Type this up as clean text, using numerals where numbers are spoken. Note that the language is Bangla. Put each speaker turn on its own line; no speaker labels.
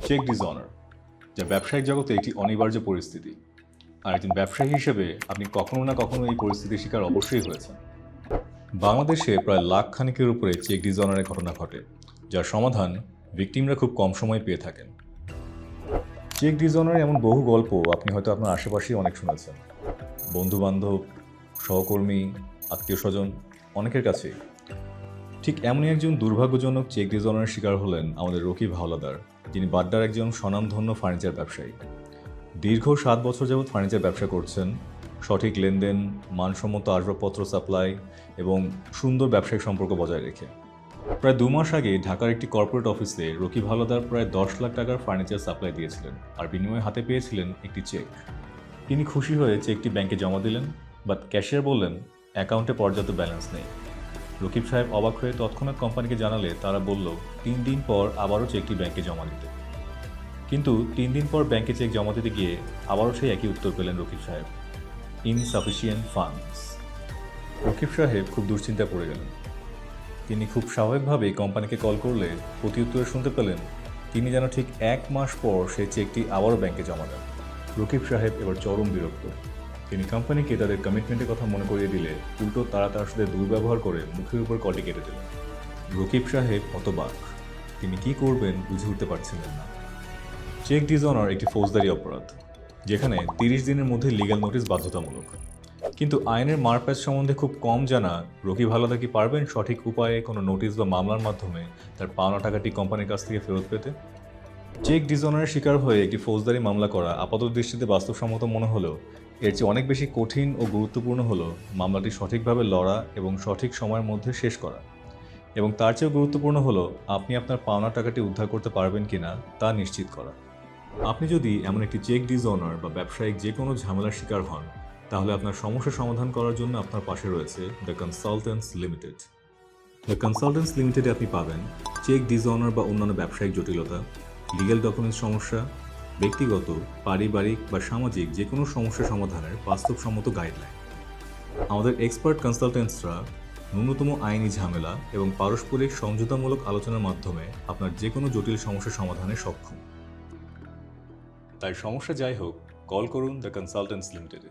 চেক ডিসঅনার, যা ব্যবসায়িক জগতে একটি অনিবার্য পরিস্থিতি। আর একজন ব্যবসায়ী হিসেবে আপনি কখনো না কখনো এই পরিস্থিতির শিকার অবশ্যই হয়েছেন। বাংলাদেশে প্রায় লাখ খানিকের উপরে চেক ডিসঅনারের ঘটনা ঘটে, যার সমাধান ভিকটিমরা খুব কম সময় পেয়ে থাকেন। চেক ডিসঅনারের এমন বহু গল্প আপনি হয়তো আপনার আশেপাশেই অনেক শুনেছেন, বন্ধুবান্ধব, সহকর্মী, আত্মীয় স্বজন, অনেকের কাছেই। ঠিক এমনই একজন দুর্ভাগ্যজনক চেক ডিসঅনারের শিকার হলেন আমাদের রকিব হাওলাদার, যিনি বাড্ডার একজন স্বনামধন্য ফার্নিচার ব্যবসায়ী। দীর্ঘ 7 বছর যাবৎ ফার্নিচার ব্যবসা করছেন, সঠিক লেনদেন, মানসম্মত আসবাবপত্র সাপ্লাই এবং সুন্দর ব্যবসায়িক সম্পর্ক বজায় রেখে। প্রায় 2 মাস আগে ঢাকার একটি কর্পোরেট অফিসে রকিব হাওলাদার প্রায় 10 লাখ টাকার ফার্নিচার সাপ্লাই দিয়েছিলেন, আর বিনিময়ে হাতে পেয়েছিলেন একটি চেক। তিনি খুশি হয়ে চেকটি ব্যাংকে জমা দিলেন, বাট ক্যাশিয়ার বললেন অ্যাকাউন্টে পর্যাপ্ত ব্যালেন্স নেই। রকিব সাহেব অবাক হয়ে তৎক্ষণাৎ কোম্পানিকে জানালে তারা বলল 3 দিন পর আবারও চেকটি ব্যাংকে জমা দিতে। কিন্তু 3 দিন পর ব্যাংকে চেক জমা দিতে গিয়ে আবারও সেই একই উত্তর পেলেন রকিব সাহেব, ইনসাফিসিয়েন্ট ফান্ডস। রকিব সাহেব খুব দুশ্চিন্তায় পড়ে গেলেন। তিনি খুব স্বাভাবিকভাবেই কোম্পানিকে কল করলে প্রতিউত্তরে শুনতে পেলেন তিনি যেন ঠিক 1 মাস পর সেই চেকটি আবারও ব্যাংকে জমা দেন। রকিব সাহেব এবার চরম বিরক্ত। তিনি কোম্পানিকে তাদের কমিটমেন্টের কথা মনে করিয়ে দিলে উল্টো তারা তার সাথে দুর্ব্যবহার করে মুখের উপর কলটি কেটে দিলেন। রকিব সাহেব হতবাক। তিনি কি করবেন বুঝে উঠতে পারছিলেন না। চেক ডিসঅনার একটি ফৌজদারি অপরাধ, যেখানে 30 দিনের মধ্যে লিগ্যাল নোটিশ বাধ্যতামূলক। কিন্তু আইনের মারপ্যাচ সম্বন্ধে খুব কম জানা রকিব হাওলাদার কি পারবেন সঠিক উপায়ে কোনো নোটিশ বা মামলার মাধ্যমে তার পাওনা টাকাটি কোম্পানির কাছ থেকে ফেরত পেতে? চেক ডিসঅনারের শিকার হয়ে একটি ফৌজদারি মামলা করা আপাতত দৃষ্টিতে বাস্তবসম্মত মনে হলেও এর চেয়ে অনেক বেশি কঠিন ও গুরুত্বপূর্ণ হলো মামলাটি সঠিকভাবে লড়া এবং সঠিক সময়ের মধ্যে শেষ করা। এবং তার চেয়েও গুরুত্বপূর্ণ হলো আপনি আপনার পাওনা টাকাটি উদ্ধার করতে পারবেন কিনা তা নিশ্চিত করা। আপনি যদি এমন একটি চেক ডিসঅনার বা ব্যবসায়িক যে কোনো ঝামেলার শিকার হন, তাহলে আপনার সমস্যা সমাধান করার জন্য আপনার পাশে রয়েছে the consultants limited. The consultants লিমিটেডে আপনি পাবেন চেক ডিসঅনার বা অন্যান্য ব্যবসায়িক জটিলতা, লিগ্যাল ডকুমেন্টস সমস্যা, ব্যক্তিগত, পারিবারিক বা সামাজিক যে কোনো সমস্যা সমাধানের বাস্তবসম্মত গাইডলাইন। আমাদের এক্সপার্ট কনসালটেন্টসরা ন্যূনতম আইনি ঝামেলা এবং পারস্পরিক সমঝোতামূলক আলোচনার মাধ্যমে আপনার যে কোনো জটিল সমস্যা সমাধানে সক্ষম। তাই সমস্যা যাই হোক, কল করুন দ্য কনসালটেন্টস লিমিটেডে।